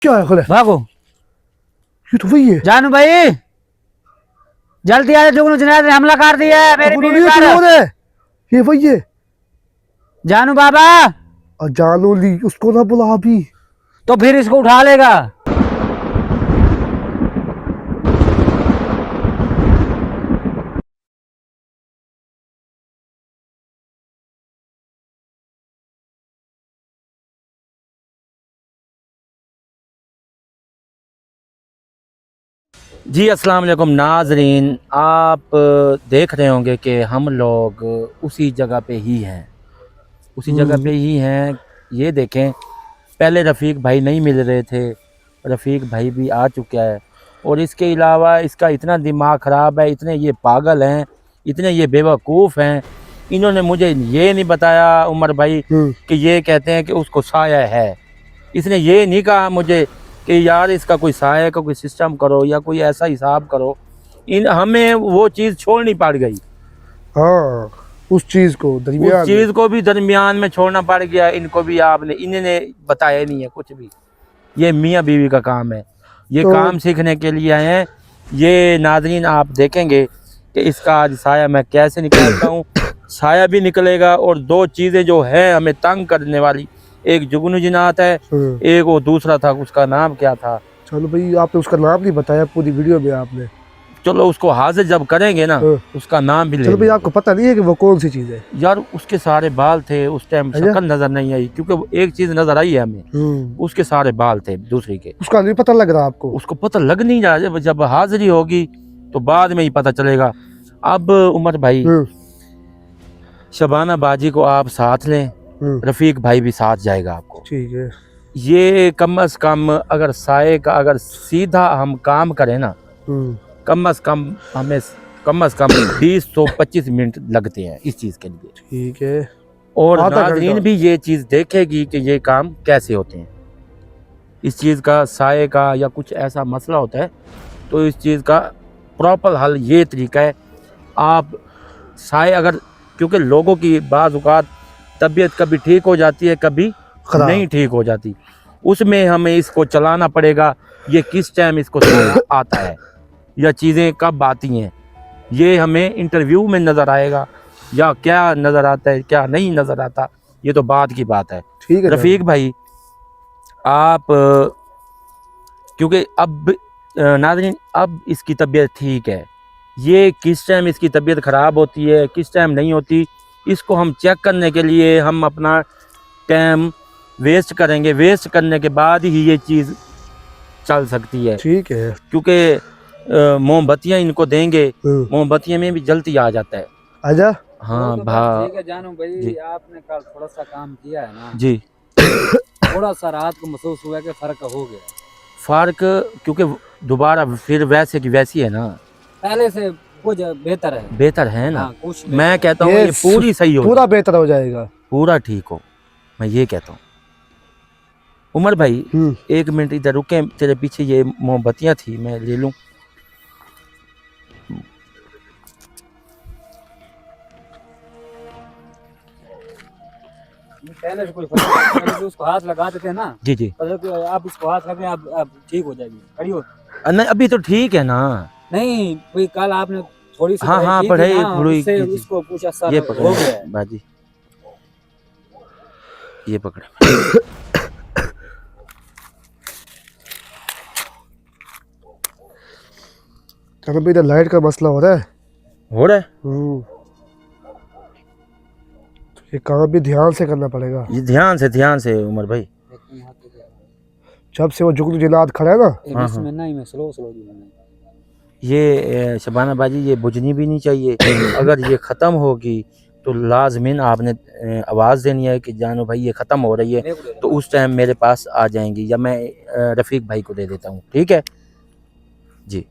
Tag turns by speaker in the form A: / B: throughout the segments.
A: क्या है खुले?
B: भागो।
A: ये तो वही है।
B: जानू भाई जल्दी आ, जुगनू जुनैद ने हमला कर दिया है मेरी बीवी पर।
A: ये वही है।
B: जानू बाबा
A: और जानू ली उसको ना बुला अभी।
B: तो फिर इसको उठा लेगा। जी अस्सलाम वालेकुम नाजरीन, आप देख रहे होंगे कि हम लोग उसी जगह पे ही हैं, उसी जगह पे ही हैं। ये देखें, पहले रफ़ीक भाई नहीं मिल रहे थे, रफ़ीक भाई भी आ चुका है। और इसके अलावा इसका इतना दिमाग ख़राब है, इतने ये पागल हैं, इतने ये बेवकूफ़ हैं। इन्होंने मुझे ये नहीं बताया उमर भाई कि ये कहते हैं कि उसको साया है। इसने ये नहीं कहा मुझे कि यार इसका कोई साया का कोई सिस्टम करो या कोई ऐसा हिसाब करो। इन हमें वो चीज़ छोड़नी पड़ गई।
A: हाँ, उस चीज़ को
B: भी दरमियान में छोड़ना पड़ गया। इनको भी आपने इन्होंने बताया नहीं है कुछ भी। ये मियाँ बीवी का काम है, ये
A: तो
B: काम सीखने के लिए आए हैं। ये नाज़रीन आप देखेंगे कि इसका आज साया मैं कैसे निकालता हूँ। साया भी निकलेगा और दो चीज़ें जो है हमें तंग करने वाली, एक जुगनू जिनात है, एक वो दूसरा था, उसका नाम क्या था?
A: चलो भाई, आपने उसका नाम नहीं बताया पूरी वीडियो में आपने।
B: चलो उसको हाजिर जब करेंगे ना उसका नाम भी ले।
A: चलो भाई, आपको पता नहीं है कि वो कौन सी चीज़ है?
B: यार उसके सारे बाल थे उस टाइम, शक्ल नजर नहीं आई, क्योंकि एक चीज नजर आई है हमें, उसके सारे बाल थे दूसरी के।
A: उसका नहीं पता लग रहा आपको?
B: उसको पता लग नहीं रहा, जब हाजिरी होगी तो बाद में ही पता चलेगा। अब उमर भाई, शबाना बाजी को आप साथ लें, रफीक भाई भी साथ जाएगा आपको।
A: ठीक है।
B: ये कम से कम अगर साये का अगर सीधा हम काम करें ना, कम से कम हमें 20 से 25 मिनट लगते हैं इस चीज़ के लिए।
A: ठीक है।
B: और नाज़रीन भी ये चीज़ देखेगी कि ये काम कैसे होते हैं। इस चीज़ का साये का या कुछ ऐसा मसला होता है तो इस चीज़ का प्रॉपर हल ये तरीका है। आप साये अगर, क्योंकि लोगों की बाज़ औक़ात तबीयत कभी ठीक हो जाती है, कभी नहीं ठीक हो जाती, उसमें हमें इसको चलाना पड़ेगा। ये किस टाइम इसको आता है या चीज़ें कब आती हैं, ये हमें इंटरव्यू में नज़र आएगा या क्या नज़र आता है क्या नहीं नज़र आता, ये तो बात की बात है।
A: ठीक है
B: रफ़ीक भाई, आप क्योंकि अब नाज़रीन अब इसकी तबीयत ठीक है, ये किस टाइम इसकी तबीयत ख़राब होती है किस टाइम नहीं होती, इसको हम चेक करने के लिए हम अपना टाइम वेस्ट करेंगे। वेस्ट करने के बाद ही ये चीज़ चल सकती है।
A: ठीक है।
B: क्योंकि मोमबत्तियाँ इनको देंगे, मोमबत्तियाँ में भी जल्दी आ जाता है।
A: आजा।
B: हाँ
C: तो ठीक है जानू भाई, आपने कल थोड़ा सा काम किया है ना
B: जी,
C: थोड़ा सा रात को महसूस हुआ कि फर्क हो गया।
B: फर्क क्योंकि दोबारा फिर वैसे की वैसी है ना,
C: पहले से कुछ बेहतर है।
B: बेहतर है ना।
C: हाँ, कुछ
B: मैं कहता हूँ ये पूरी सही हो,
A: पूरा बेहतर हो जाएगा,
B: पूरा ठीक हो, मैं ये कहता हूँ। उमर भाई 1 मिनट इधर रुके, तेरे पीछे ये मोमबत्तियाँ थी, मैं ले लूँ।
C: पहले से कोई फर्क नहीं, पहले तो उसको हाथ लगाते थे ना।
B: जी जी,
C: आप इसको हाथ लगे आप ठीक हो जाएगी, खड़ी हो।
B: नहीं अभी तो ठीक है ना।
C: नहीं कोई कल आपने थोड़ी सी
B: हाँ पढ़ाई थोड़ी,
C: उसको पूछा सर
B: ये
C: हो
B: पकड़
C: गया है।
B: बाजी, ये पकड़े।
A: चलो भाई, इधर लाइट का मसला हो रहा है। ये काम भी ध्यान से करना पड़ेगा।
B: ये ध्यान से उमर भाई।
A: जब से वो जुगनू जिनात खड़ा है ना,
C: इसमें नहीं मैं स्लो
B: ये शबाना बाजी ये बुझनी भी नहीं चाहिए। अगर ये ख़त्म होगी तो लाजमिन आपने आवाज़ देनी है कि जानो भाई ये ख़त्म हो रही है, तो उस टाइम मेरे पास आ जाएंगी या मैं रफ़ीक भाई को दे देता हूँ। ठीक है जी।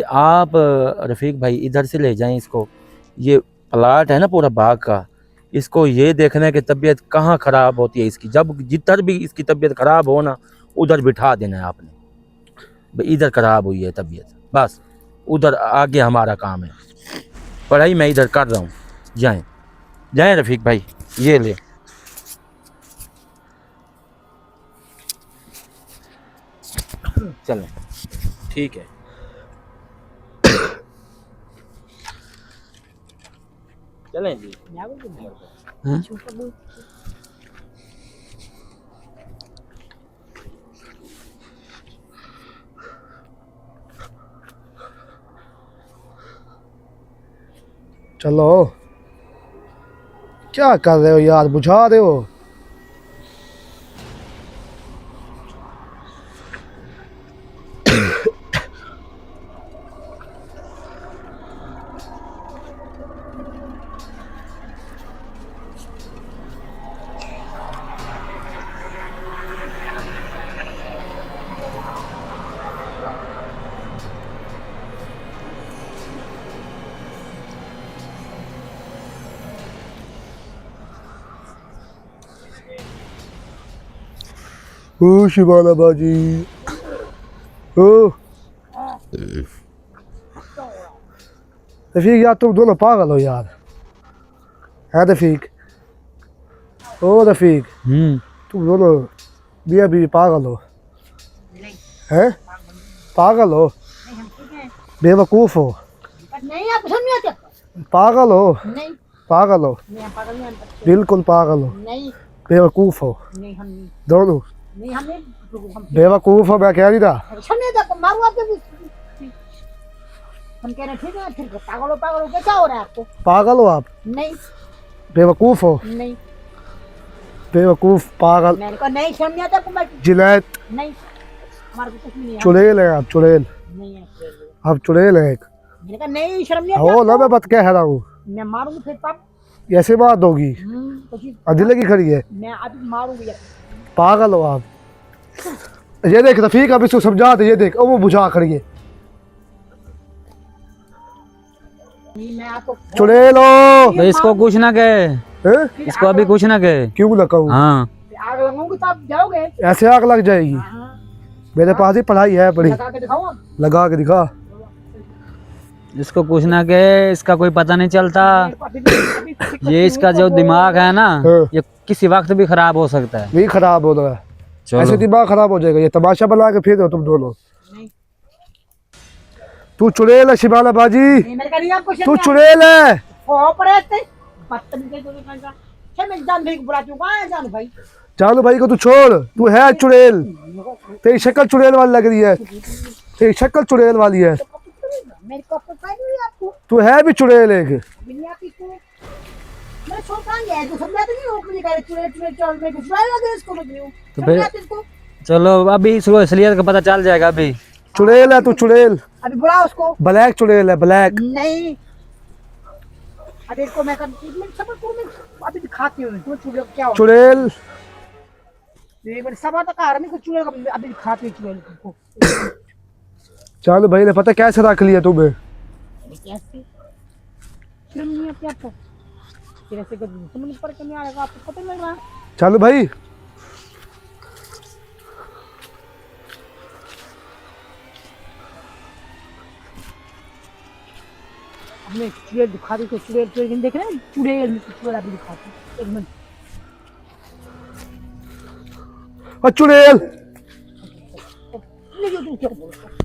B: आप रफ़ीक भाई इधर से ले जाएं इसको, ये प्लाट है ना पूरा बाग का, इसको ये देखना है कि तबीयत कहाँ ख़राब होती है इसकी। जब जिधर भी इसकी तबीयत ख़राब हो ना, उधर बिठा देना है आपने, भाई इधर ख़राब हुई है तबीयत, बस उधर आगे हमारा काम है। पढ़ाई मैं इधर कर रहा हूँ, जाएं जाएं रफ़ीक भाई, ये ले। चलें, ठीक है। चलें जी।
D: हाँ?
A: चलो, क्या कर रहे हो यार, बुझा रहे हो। ओ शिवाला बाजी, ओ रफीक यार तुम दोनों पागल हो यार, है रफीक? ओ रफीक, तुम दोनों मियां बीवी पागल हो, हैं? पागल हो, बेवकूफ हो,
D: नहीं आप समझ नहीं आते।
A: पागल हो,
D: नहीं
A: पागल हो,
D: नहीं पागल नहीं हम करते।
A: बिल्कुल पागल हो,
D: नहीं
A: बेवकूफ हो
D: नहीं हम नहीं
A: दोनों,
D: नहीं हम नहीं हम
A: बेवकूफ हो। मैं कह रही था
D: समझ तक मारू आपके भी। हम कह रहे ठीक है फिर पागल हो क्या हो रहा है आपको?
A: पागल हो आप,
D: नहीं
A: बेवकूफ हो,
D: नहीं
A: बेवकूफ, पागल,
D: मैंने कहा नहीं समझ नहीं आता आपको। मैं
A: जिलैत,
D: नहीं हमारे को कुछ भी नहीं है।
A: चुड़ैल है आप, चुड़ैल,
D: नहीं है
A: आप चुड़ैल है एक।
D: मैंने कहा नहीं शर्म नहीं
A: हो ना,
D: आती
A: मैं बत कह रहा हूँ,
D: आपको? मैं मारूंगी फिर पाप।
A: ऐसे बात होगी, अधी लगी खड़ी है,
D: मैं अभी मारूंगी।
A: पागल हो आप। ये देख रफीक, अब इसको समझा दे, ये देख ओ वो बुझा खड़ी है,
D: मैं आपको
A: चुड़ैल हो।
E: तो इसको कुछ ना कहे,
A: हैं?
E: इसको अभी कुछ ना कहे।
A: क्यों ना कहूँ,
E: हाँ
D: आग लगाऊंगी तो आप जाओगे।
A: ऐसे आग लग जाएगी। मेरे पास ही पढ़ाई है बड़ी,
D: लगा के दिखाओ आप।
A: लगा के दिखा।
E: इसको कुछ ना कहे, इसका कोई पता नहीं चलता। ये इसका जो दिमाग है ना,
A: हाँ।
E: ये किसी वक्त भी खराब हो सकता है।
A: नहीं खराब हो रहा है, ऐसे
E: चलो
A: दिमाग खराब हो जाएगा। ये तमाशा बना के फिर हो तुम दोनों।
D: नहीं।
A: तू चुड़ैल है शिबाला बाजी,
D: नहीं, मैंने कहा नहीं आपको
A: तू चुड़ैल है।
D: बदतमीज मैं जान भाई को बुलाती हूँ। कहाँ है जान भाई?
A: चालू भाई को तू छोड़, तू है चुड़ैल, तेरी शक्ल चुड़ैल वाली लग रही है, तेरी शक्ल चुड़ैल वाली है,
D: मेरे को पता नहीं आपको।
A: तू है भी चुड़ैल एक।
D: बिल्ली आपकी को मैं सोचा है तो समझाते नहीं हो मुझे। कह रहे चुड़ैल चुड़ैल चल में कुछ लगा इसको समझ रही हूँ।
E: तो फिर
D: समझाते इसको।
E: चलो अभी इसको असलियत का पता चल जाएगा। अभी
A: चुड़ैल है तू, चुड़ैल,
D: अभी बुलाओ उसको।
A: ब्लैक चुड़ैल है, ब्लैक।
D: नहीं अभी इसको मैं समझ को मैं अभी दिखाती हूँ तुम्हें चुड़ैल क्या होता
A: चुड़ैल,
D: है। ये मेरे सभा तक आ रहा नहीं चुड़ैल का अभी दिखाती हूँ चुड़ैल को।
A: चालू भाई ने पता कैसे रख लिया तुम्हें।
D: कैसे शर्म नहीं आती आपको? फिर ऐसे समझ पर नहीं आ रहा आपको पता नहीं लग रहा।
A: चालू भाई
D: हमने चुड़ैल दिखा दी तो चुड़ैल देख रहे हैं। चुड़ैल अभी दिखाती एक मिनट।
A: और चुड़ैल
D: नहीं, जो क्या बोल रहा है?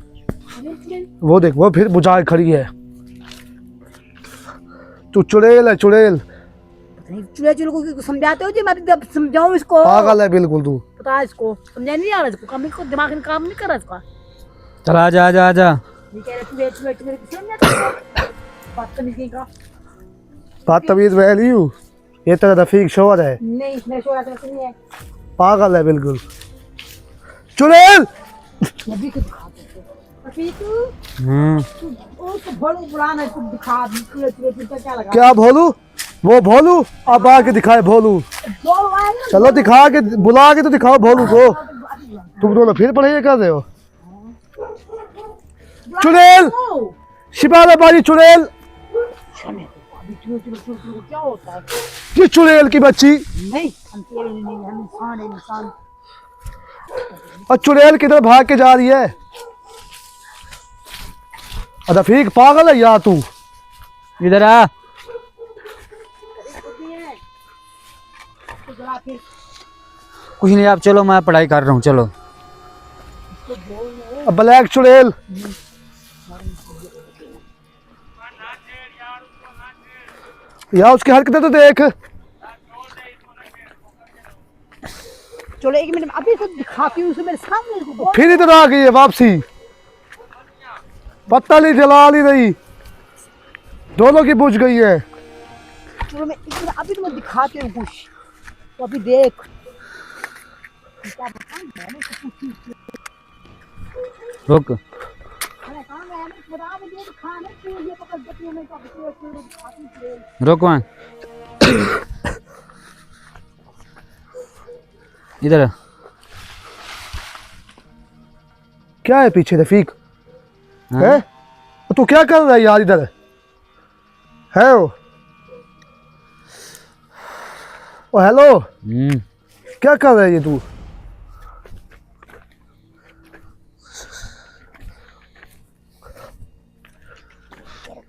A: वो देख, वो फिर बुझा के खड़ी है। तू चुड़ैल है, चुड़ैल,
D: चुड़ैल को समझाते हो जी? मैं अभी समझाऊं इसको?
A: पागल है बिल्कुल तू।
D: पता है इसको समझा नहीं आ रहा इसको। काम इसको दिमाग में काम नहीं कर रहा इसका।
E: चल आजा आजा आजा।
D: ये कह रहे चुड़ैल कुछ समझ आता बात करने का।
A: बात तमीज मैं नहीं हूँ, ये तेरा रफीक शोर है,
D: नहीं मेरे शोर आता नहीं है।
A: पागल है बिल्कुल। चुड़ैल
D: मैं भी कुछ दिखाते हैं अभी तू उसको भोलू बुलाना है। कुछ दिखा चुड़ैल का क्या लगा?
A: क्या भोलू? वो भोलू अब आके दिखाए भोलू।
D: बोल रहा है ना।
A: चलो दिखा के, बुला के तो दिखाओ भोलू को। तुम दोनों फिर पढ़ाई कर रहे हो। चुड़ैल, शिबाला बाजी चुड़ैल,
D: अभी चुड़ैल क्या होता है?
A: ये चुड़ैल की बच्ची।
D: नहीं हम तेरे नहीं, हम इंसान है इंसान।
A: और चुड़ैल किधर भाग के जा रही है? रफीक पागल है यार तू।
E: इधर आ। कुछ नहीं, आप चलो, मैं पढ़ाई कर रहा हूँ। चलो
A: ब्लैक चुड़ैल। यार उसकी हरकतें तो देख।
D: चलो 1 मिनट अभी तो दिखाती हूँ उसे मेरे सामने इसको।
A: फिर इधर आ गई है वापसी, पत्ता नहीं जला ली रही, दोनों की बुझ गई है।
D: चलो मैं 1 मिनट अभी तो मैं दिखाती हूँ कुछ, तो अभी देख क्या बताऊं मैंने तो कुछ
E: रुक।
D: अरे कहाँ गया मैं खुदा मुझे दिखाने के लिए पकड़ देती हूँ मैं तो अभी दिखाती हूँ।
E: रुक वहाँ, इधर।
A: क्या है पीछे रफीक?
E: हाँ?
A: है तू क्या कर रहा है यार इधर? है वो हेलो, क्या कर रहा है ये तू?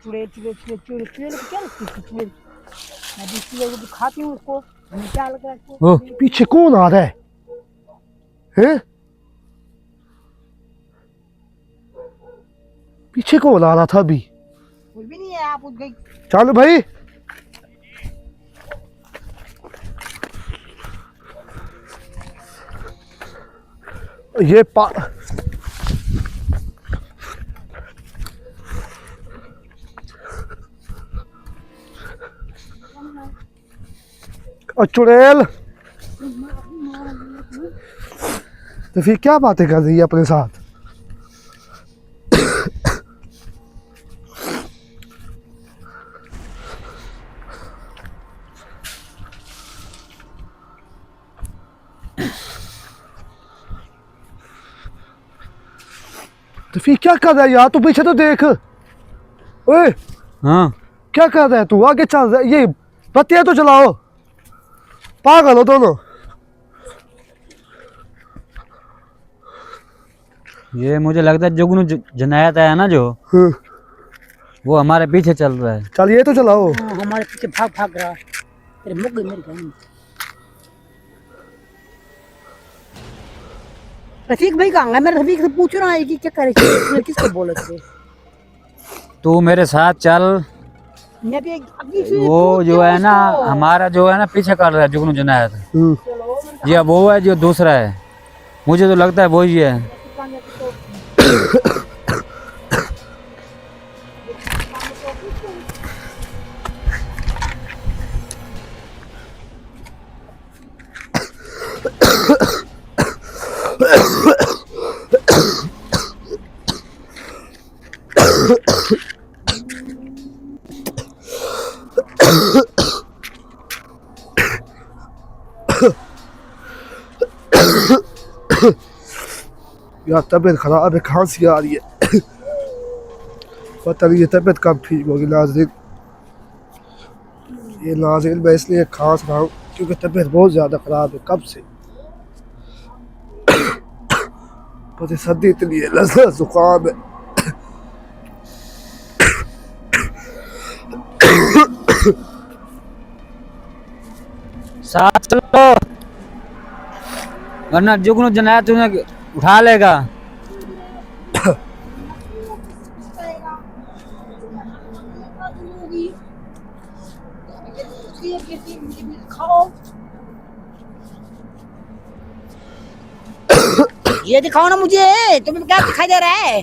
D: चुड़ैल चुड़ैल चुड़ैल चुड़ैल चुड़ैल क्या लगती है चुड़ैल? मैं भी चुड़ैल को दिखाती हूँ उसको, क्या लग रहा है इसको?
E: ओ
A: पीछे कौन आ रहा है? हैं? पीछे कौन आ रहा था अभी?
D: कुछ भी नहीं है, आप उठ गई।
A: चालू भाई, ये और चुड़ैल तो फिर क्या बातें कर रही है अपने साथ? तो फिर क्या कर रहा है यार तू? पीछे तो देख। ओए
E: हाँ,
A: क्या कर रहा है तू? आगे चल रहा है, ये बत्तियां तो चलाओ, पागल हो दोनों।
E: ये मुझे लगता है जुगनू जनायत है ना जो,
A: हाँ,
E: वो हमारे पीछे चल रहा है।
A: चल ये तो चलाओ।
D: हमारे पीछे भाग भाग रहा है। तेरे मुक गई मेरी बहन। रफीक भाई कहाँ है? मैं रफीक से पूछ रहा है कि क्या करे, किसको बोले थे?
E: तू मेरे साथ चल।
D: मैं भी अभी से
E: वो
D: पूछ
E: जो
D: रहा
E: है
D: हूँ
E: ना,
D: उसको।
E: हमारा जो है ना पीछे कर रहा है जुगनू जनायत।
A: हाँ,
E: ये वो है जो दूसरा है, मुझे तो लगता है वही है।
A: यार तबीयत खराब है, खांसी आ रही है। पता नहीं ये तबीयत कब ठीक होगी नाज़रीन। ये नाज़रीन मैं इसलिए खांस रहा हूँ क्योंकि तबीयत बहुत ज़्यादा ख़राब है कब से। पता सर्दी इतनी है, नज़ला जुकाम है।
E: साथ चलो, वरना जुगनू जनायत तुम्हें उठा लेगा।
D: ये दिखाओ ना मुझे, तुम्हें क्या दिखाई दे रहा है?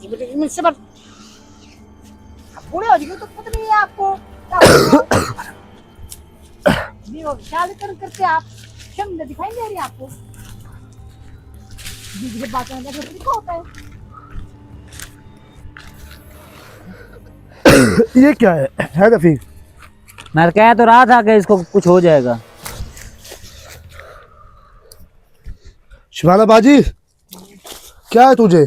D: ये मुझसे बात बूढ़े हो जाएंगे तो पता नहीं है आपको क्या करके आप क्षम दिखाई दे रही है आपको? बात होता है।
A: ये क्या है रफीक?
E: मैं कह तो रहा था कि इसको कुछ हो जाएगा।
A: शिवाना बाजी, क्या है तुझे?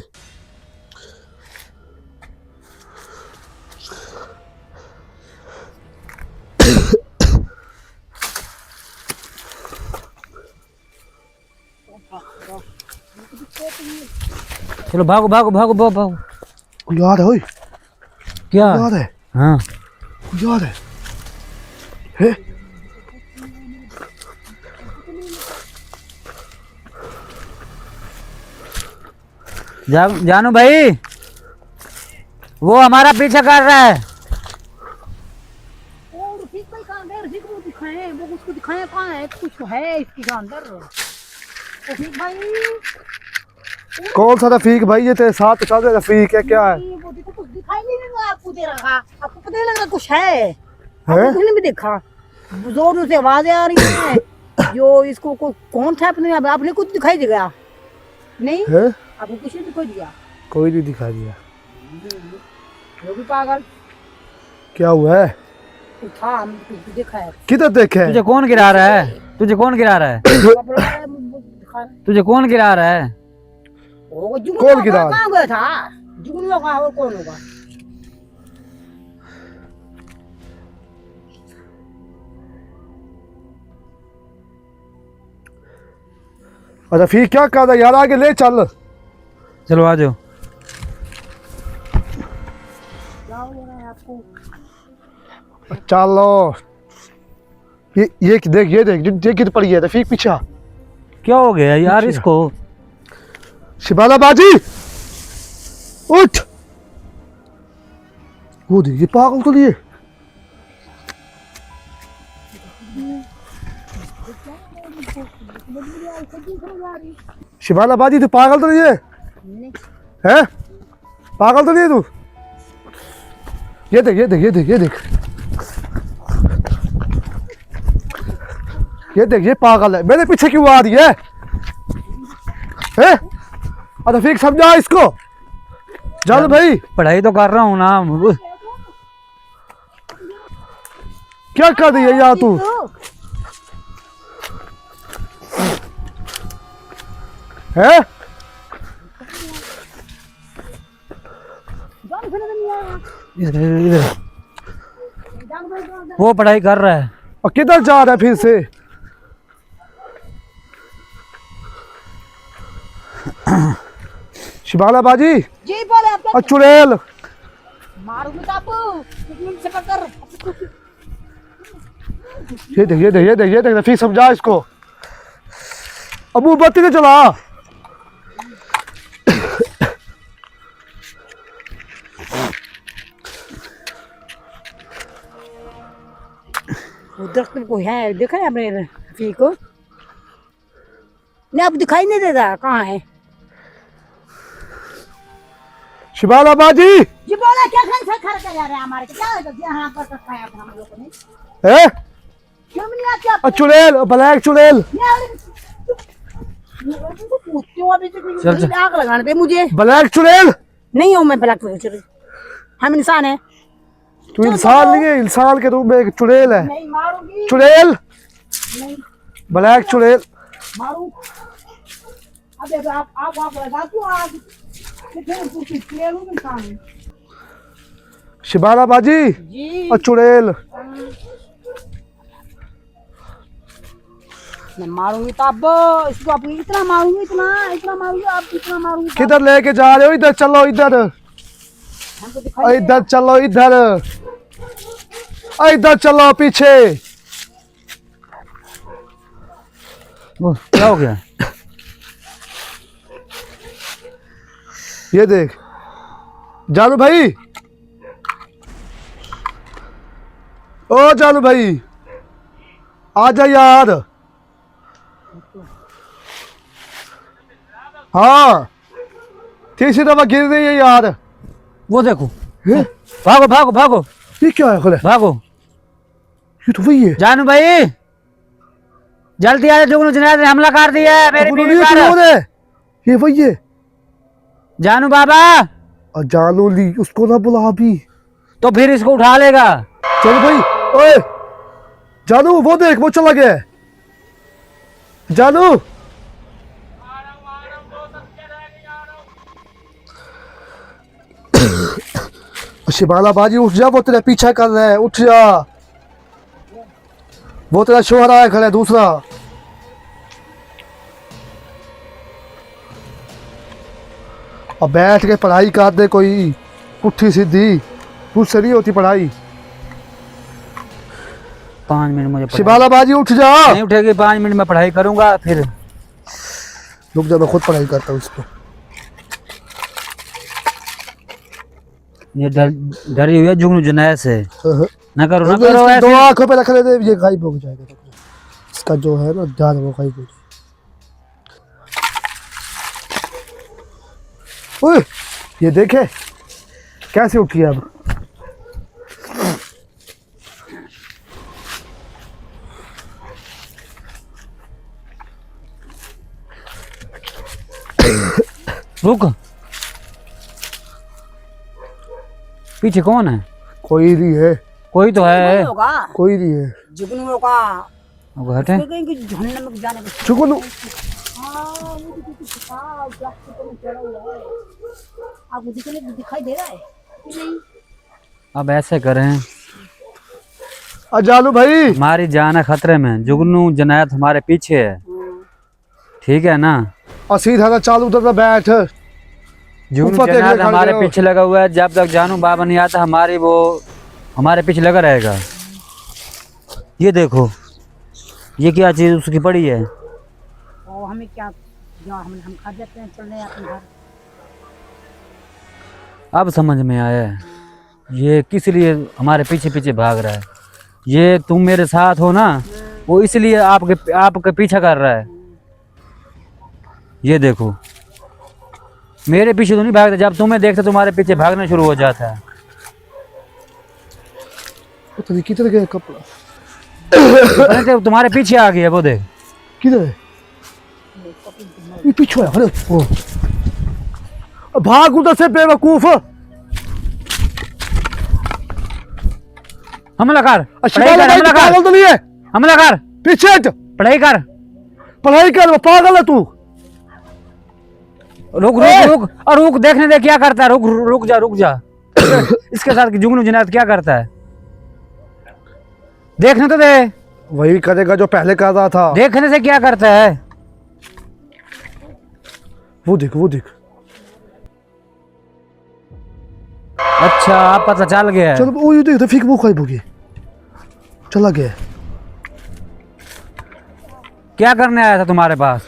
E: चलो भागो भागो भागो भागो भागो।
A: याद है? ओए
E: क्या
A: याद है?
E: हाँ,
A: याद है? हैं?
E: जानू भाई, वो हमारा पीछा कर रहा है।
D: और रफीक भाई कहाँ गए? रफीक को दिखाएं, वो उसको दिखाएं कहाँ है? कुछ है इसके अंदर। रफीक भाई,
A: कौन सा रफीक भाई? ये तेरे साथ चल रहे रफीक है क्या है?
D: वो देखो कुछ दिखाई नहीं दे रहा आपको, दे रहा आपको पता नहीं लग रहा कुछ है?
A: हैं?
D: आपने भी देखा जोरों से आवाजें आ रही हैं। जो इसको कौन था अपने? आपने कुछ दिखाई दे गया नहीं?
A: हैं?
D: आपको कुछ नहीं दिखाई दिया?
A: कोई नहीं दिखा दिया।
D: वो भी पागल
A: क्या हुआ है?
D: कुछ था, हमने कुछ देखा है।
A: किधर देखे?
E: तुझे कौन गिरा रहा है? तुझे कौन गिरा रहा है? तुझे कौन गिरा रहा है?
A: कौन गिरा?
D: कहाँ गया था? जुगनू का और कौन होगा?
A: रफीक क्या कर रहा है यार? आगे ले चल।
E: चलो आ जाओ।
D: क्या हो रहा है आपको?
A: चलो ये देख, ये गिर पड़ी है रफीक पीछा।
E: क्या हो गया यार इसको?
A: शिबाला बाजी उठ। वो देख, ये पागल तो लिए। शिबाला बाजी तू पागल तो नहीं है? हैं? पागल तो नहीं है तू? ये देख, ये देख, ये देख, ये देख, ये देख, ये पागल है। मेरे पीछे क्यों आ रही है? हैं? रफीक समझा इसको। जानो भाई,
E: पढ़ाई तो कर रहा हूँ ना।
A: क्या कर रही है यार तू? हैं?
E: इधर वो पढ़ाई कर रहा है।
A: और किधर जा रहा है फिर से? शिबाला बाजी
D: जी बोले आप
A: और चुड़ैल।
D: मारूंगी तो आपको से पकड़।
A: ये देख, ये देख, ये देख, ये देख, रफीक समझा इसको। अब मोमबत्ती से चला।
D: वो दरख्त में कोई है, देखा है आपने रफीक को? नहीं, अब दिखाई नहीं देता कहाँ है।
A: शिबाला बाजी
D: जी बोला क्या खा खा कर जा रहे हैं हमारे? क्या है यहाँ पर रखा है हम लोगों ने?
A: है?
D: क्यों नहीं आती आप?
A: और चुड़ैल, ब्लैक चुड़ैल।
D: पूछते हो अभी तक आग लगाने पे मुझे।
A: ब्लैक चुड़ैल।
D: नहीं हूँ मैं ब्लैक चुड़ैल, हम इंसान है।
A: तू इंसान नहीं है, इंसान के रूप में एक चुड़ैल है।
D: नहीं मारूंगी,
A: चुड़ैल,
D: नहीं
A: ब्लैक चुड़ैल।
D: मारू। अबे आप लगाती हो आग।
A: शिबाला बाजी
D: जी
A: और चुड़ैल।
D: मैं मारूंगी तो अब इसको अपनी इतना मारूंगी, इतना मारूंगी, आप इतना मारूंगी तो
A: किधर लेके जा रहे हो? इधर चलो, इधर
D: हमको दिखाई
A: इधर चलो, इधर इधर चलो पीछे।
E: क्या हो गया?
A: ये देख जानू भाई, ओ जानू भाई आजा यार। हाँ तीसरी दफा गिर रही है यार।
E: वो देखो,
A: हैं?
E: भागो भागो भागो
A: ये क्या है? खुले
E: भागो।
A: ये तो वही है।
E: जानू भाई जल्दी आ, जुगनू जुनैद ने हमला कर दिया है मेरे बीवी पर।
A: है ये वही है।
E: जानू बाबा
A: और जानू ली उसको ना बुला अभी।
E: तो फिर इसको उठा लेगा।
A: चलो भाई, ओए जानू वो देख, वो चला गया है। जानू शिबाला बाजी उठ जा, वो तेरा पीछा कर रहा है, उठ जा। वो तेरा शोहर आया खड़ा है दूसरा। अब बैठ के पढ़ाई कर दे कोई पुट्ठी सीधी, तुझसे नहीं होती पढ़ाई।
E: 5 मिनट मुझे पढ़ाई-
A: शिबाला बाजी उठ जा।
E: नहीं उठेगी, 5 मिनट में पढ़ाई करूंगा फिर।
A: रुक जा, मैं खुद पढ़ाई करता हूँ इसको।
E: ये डरी हुई है जुगनू जुनैद से। ना करो
A: दो
E: ऐसे।
A: आंखों पे रख लेते, ये गायब हो जाएगा। इसका जो है ना ध्यान, वो गायब हो जाएगा। ओए, ये देखे कैसे उठी है अब।
E: रुक, पीछे कौन है?
A: कोई नहीं है।
E: कोई तो है।
D: होगा
A: कोई नहीं है।
D: जुगनू का
E: हटे।
D: कहीं जहन्नम में जाने का।
A: चुगनू
D: आपको दिखाई दे रहा है? नहीं।
E: अब ऐसे करें,
A: जालू भाई,
E: हमारी जान है खतरे में, जुगनू जुनैद हमारे पीछे है, ठीक है ना?
A: और सीधा सा चालू उधर बैठ।
E: जुगनू
A: ऊपर
E: जुनैद
A: देखने
E: हमारे
A: खड़े हो।
E: पीछे लगा हुआ है। जब तक जानू बाबा नहीं आता हमारी वो हमारे पीछे लगा रहेगा। ये देखो, ये क्या चीज उसकी पड़ी है।
D: और हमें क्या, हम खा जाते हैं, चलने अपने घर।
E: अब समझ में आया है ये किस लिए हमारे पीछे पीछे भाग रहा है। ये तुम मेरे साथ हो ना, वो इसलिए आपके पीछा कर रहा है। ये देखो, मेरे पीछे तो नहीं भागता, जब तुम्हें देखता तुम्हारे पीछे भागना शुरू हो जाता है।
A: तो किधर गया कपड़ा?
E: अरे तुम्हारे पीछे आ गया वो देख।
A: किधर है? ये पीछे है। अरे ओ, भाग उधर से बेवकूफ।
E: हमला कर,
A: शिवाला भाई,
E: हमला कर,
A: पागल तो नहीं है?
E: हमला कर,
A: पीछे हट।
E: पढ़ाई कर।
A: पढ़ाई कर, वो पागल है तू।
E: रुक रुक रुक, और रुक, देखने दे क्या करता है। रुक रुक जा, रुक जा। इसके साथ जुगनू जुनैद क्या करता है, देखने तो दे।
A: वही करेगा जो पहले कर रहा था।
E: देखने से क्या करता है।
A: वो देख, वो देख।
E: अच्छा, आप पता चल गया है।
A: चलो वो ये देख, रफीक वो गायब हो गया, चला गया।
E: क्या करने आया था तुम्हारे पास?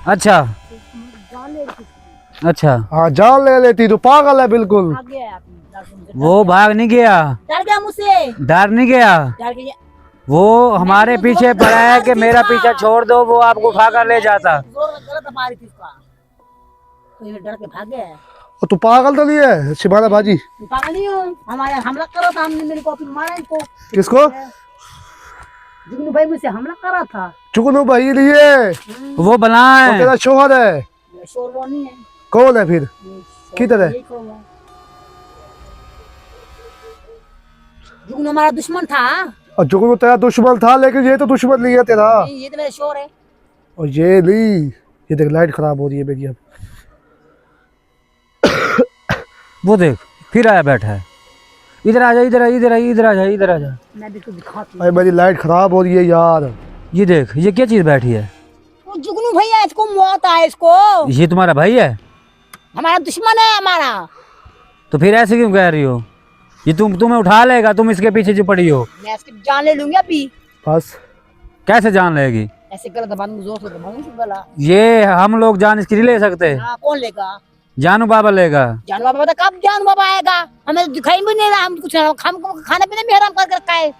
E: अच्छा अच्छा,
A: हाँ, जान ले लेती, तू पागल है बिल्कुल।
E: वो भाग नहीं गया,
D: डर गया मुझसे,
E: डर नहीं गया।
D: डर गया।
E: वो हमारे पीछे पड़ा है कि मेरा पीछा छोड़ दो, वो आपको उठा कर ले जाता।
D: गलत मारी थी उसका, तो ये डर के भाग गया है।
A: और तू पागल तो नहीं है शिबाना बाजी?
D: पागल नहीं हूँ, हमारे हमला करा था, हमने मेरे को अपनी मारा इनको।
A: किसको?
D: जुगनू भाई मुझसे हमला करा था।
A: चुगनू भाई नहीं है,
E: वो बना
A: वो
E: है।
A: तेरा शोहर है।
D: शोर वो नहीं है।
A: कौन है फिर? किधर है?
D: जुगनू हमारा दुश्मन था।
A: और जुगनू तेरा दुश्मन था, लेकिन ये तो दुश्मन नहीं है तेरा।
D: नहीं, ये तो मेरा शोर है।
A: और ये नहीं, ये देख लाइट खराब हो रही है मेरी अब।
E: वो देख फिर आया बैठा है। इधर आ जा, इधर आ, इधर आ, इधर आ जा, इधर आ जा।
D: मैं भी तो दिखाती
A: अरे मेरी लाइट खराब हो रही है यार।
E: ये देख, ये क्या चीज बैठी है।
D: वो जुगनू भैया, इसको मौत आए इसको।
E: ये तुम्हारा भाई है?
D: हमारा दुश्मन है हमारा।
E: तो फिर ऐसे क्यों कह रही हो? ये तुम्हें उठा लेगा, तुम इसके पीछे जो पड़ी हो।
D: मैं इसकी जान ले लूंगी अभी।
A: बस
E: कैसे जान लेगी?
D: ऐसे गलत दबाने जोर से दबाऊंगी गला।
E: ये हम लोग जान इसकी नहीं ले सकते,
D: हाँ, कौन लेगा?
E: जानू बाबा लेगा।
D: जानू बाबा बता, कब जानू बाबा आएगा? हमें तो दिखाई भी नहीं रहा, हम कुछ खाना पीना भी हराम कर रखा है।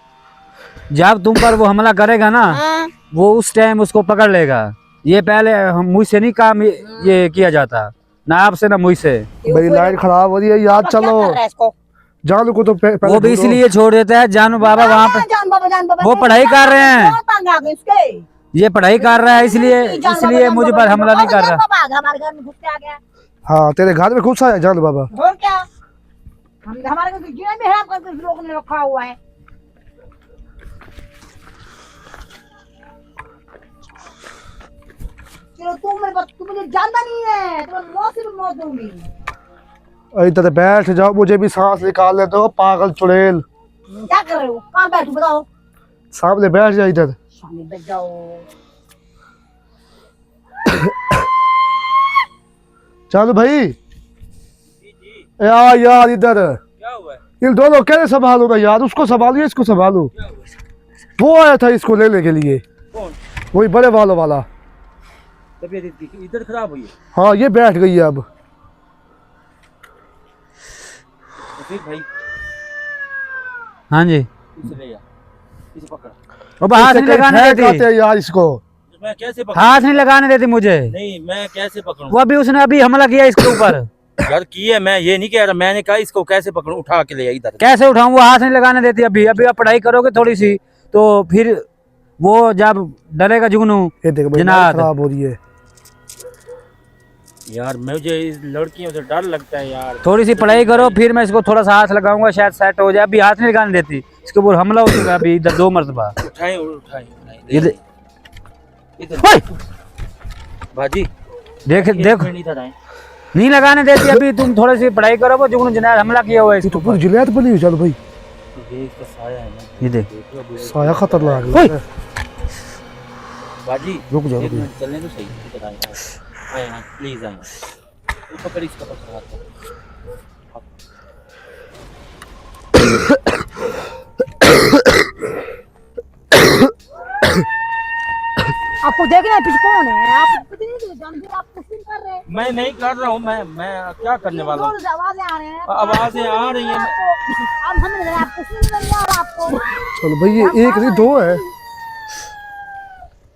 E: जब तुम पर वो हमला करेगा ना,
D: हाँ।
E: वो उस टाइम उसको पकड़ लेगा। ये पहले मुझसे नहीं काम ये किया जाता, ना आपसे ना मुझसे।
A: मेरी लाइट खराब हो रही है यार। चलो जानू को तो
E: वो भी इसलिए छोड़ देता है, जानू बाबा वहाँ पे
D: जान बाबा
E: वो पढ़ाई कर रहे हैं।
D: इसके
E: ये पढ़ाई कर रहा है, इसलिए मुझ पर हमला नहीं कर रहा।
D: हमारे घर में घुस के आ गया।
A: हाँ, तेरे घर में घुसा है जानू बाबा।
D: और क्या, हम हमारे घर जीना भी हराम करके इस लोगों ने रखा हुआ है। चलो तू मुझे जानता नहीं है, तुम्हें मौत से भी मौत दूंगी।
A: इधर बैठ जाओ, मुझे भी सांस निकाल लेते हो पागल चुड़ैल।
D: क्या कर रहे हो? कहाँ बैठू बताओ?
A: सामने बैठ जा इधर।
D: सामने बैठ जाओ।
A: जानू भाई, यार यार इधर।
B: क्या हुआ है?
A: इन दोनों कैसे संभालू मैं यार? उसको संभालू, इसको संभालू। वो आया था इसको लेने के लिए।
B: कौन?
A: वही बड़े वालों वाला।
B: तबीयत इधर खराब हुई है।
A: हाँ, ये बैठ गई है अब।
B: रफीक भाई
E: हाँ जी,
B: इसे ले आ, इसे पकड़।
E: वो हाथ नहीं लगाने
A: फेंक आते
E: देती,
A: हैं यार इसको।
B: मैं कैसे पकड़ूं?
E: हाथ नहीं लगाने देती मुझे।
B: नहीं मैं कैसे पकड़ूं?
E: वो अभी उसने अभी हमला किया इसके ऊपर।
B: यार की है, मैं ये नहीं कह रहा, मैंने कहा इसको कैसे पकड़ूं, उठा के ले आ इधर।
E: कैसे उठाऊं, वो हाथ नहीं लगाने देती। अभी अभी आप पढ़ाई करोगे थोड़ी सी तो फिर वो जब डरेगा जुगनू
A: ये देखो भाई
E: जिनात।
A: खराब हो रही है।
B: यार मुझे इस लड़कियों से डर लगता है यार।
E: थोड़ी सी पढ़ाई करो फिर मैं इसको थोड़ा सा हाथ लगाऊंगा, शायद सेट हो जाए। अभी हाथ नहीं लगाने देती, इसके ऊपर हमला हो चुका है अभी इधर 2 मरतबा।
B: उठाए उठाए उठाए,
E: इधर
B: इधर बाजी
E: देख देख,
B: इधर आए।
E: नहीं लगाने देती। अभी तुम थोड़ी सी पढ़ाई करो, वो जुगनू जिनात हमला किया हुआ है
A: ये
E: इसके
A: तो
E: ऊपर।
A: पूरी जिलेत बनी हुई। चल भाई
B: ये इसका साया है ना,
E: ये देख,
A: साया खतरनाक लग रहा है।
B: बाजी
A: रुक जाओ,
B: एक
A: रुक
B: मिनट चलने तो सही। इधर आए आए प्लीज आए। ये पकड़, इसका पकड़ हाथ को।
D: आपको देखना पीछे कौन है? आप कुछ नहीं जानते, आप कुछ नहीं कर रहे।
B: मैं नहीं कर रहा हूँ, मैं क्या करने वाला हूँ?
D: जोर से आवाजें आ रहे हैं।
B: आवाजें आ रही हैं।
D: आप समझ रहे हैं, आप कुछ नहीं लग रहा है आपको।
A: चल भाई ये एक नहीं 2 है।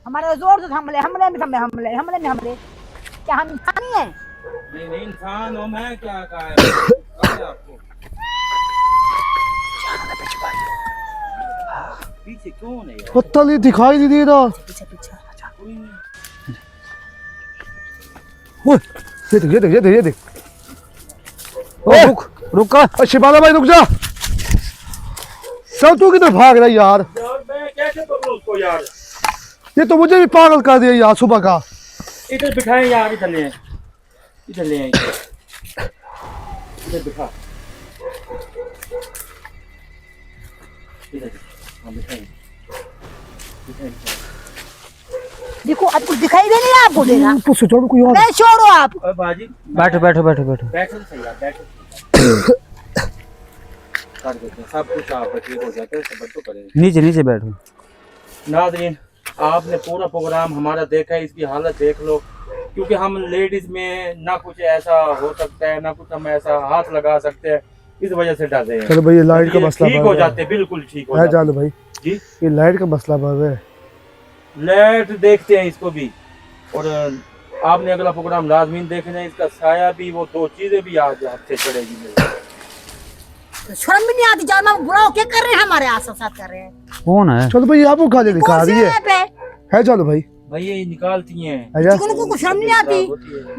D: हमारे जोर से हमले हमले में हमले हमले में हमले। क्या हम इंसान ही हैं?
B: नहीं इंसान हो, मैं क्या कहा है आपको? पीछे कौन है यार?
A: पता नहीं, दिखाई नहीं दे रहा।
D: पीछे पीछे
B: कोई नहीं।
A: ओए ये देख ये देख ये देख ये देख।
E: ओ रुक रुक।
A: शिबाला भाई रुक जा। चल तू किधर भाग रहा है यार?
B: यार मैं कैसे पकड़ूं उसको यार?
A: ये तो मुझे भी पागल कर दिया यार सुबह का।
B: इधर बिठाए यार, इधर ले आए, इधर ले आए, इधर बिठा, इधर हाँ बिठाए, बिठाए।
D: देखो आपको दिखाई दे नहीं रहा, आपको दे रहा।
A: तो सोचो कोई और।
D: मैं छोड़ो आप।
B: और बाजी
E: बैठो बैठो बैठो बैठो।
B: बैठो तो सही यार, बैठो तो सही। कर देते हैं सब कुछ, आप ठीक हो जाते हैं, सब तो करेंगे।
E: नीचे नीचे बैठो।
B: नाज़रीन आपने पूरा प्रोग्राम हमारा देखा है, इसकी हालत देख लो। क्योंकि हम लेडीज में ना कुछ ऐसा हो सकता है, ना कुछ हम ऐसा हाथ लगा सकते हैं, इस वजह से डर रहे हैं।
A: चल भाई ये लाइट का मसला
B: ठीक हो जाते, बिल्कुल ठीक हो
A: है
B: जाते
A: जान भाई।
B: जी।
A: ये लाइट का मसला बढ़ रहा है।
B: लेट देखते हैं इसको भी, और आपने अगला प्रोग्राम लाजमीन देखना है। इसका साया भी, वो 2 चीजें भी आज हाथ से चढ़ेगी मेरे।
D: शर्म भी नहीं आती, जान आप बुरा क्या कर रहे हैं, हमारे आस साथ कर रहे हैं।
E: कौन है?
A: चल भाई आपको खाली दिखा
D: कौन से
A: रही
D: हैं पे?
A: है चलो भाई।
B: भाई ये निकालती हैं।
A: आजा
D: उनको शर्म नहीं आती।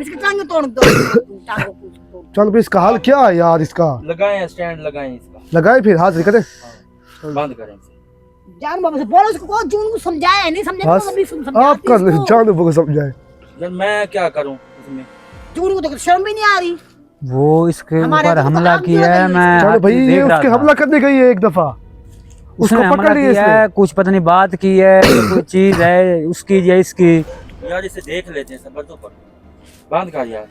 D: इसकी टांगें तोड़ दो, टांगों को।
A: चल भाई इसका हाल क्या है यार? इसका
B: लगाएं स्टैंड, लगाएं इसका,
A: लगाए फिर हाथ से करे।
B: बंद करें इसे।
D: जान बाबू से बोलो उसको, कौन जून को समझाया नहीं, समझे
A: बस
D: अभी समझाती
A: आप कर ले
D: इसको।
A: जान को समझाए।
B: यार मैं क्या करूं इसमें?
D: जून को तो शर्म भी नहीं आ रही।
E: वो इसके
D: हमारे
E: ऊपर
D: को तो
E: हमला
D: काम
E: किया
D: दिया
E: है।
D: था
E: मैं
A: चलो भाई
E: देख
A: ये
E: रहा
A: उसके
E: था।
A: हमला करने गई है एक दफा।
E: उसने
A: उसको
E: हमला
A: पकड़ लिया
E: किया है, कुछ पता नहीं बात की है, कोई चीज है उसकी या इसकी।
B: यार इसे देख लेते हैं, सबर तो करो, बंद कर यार।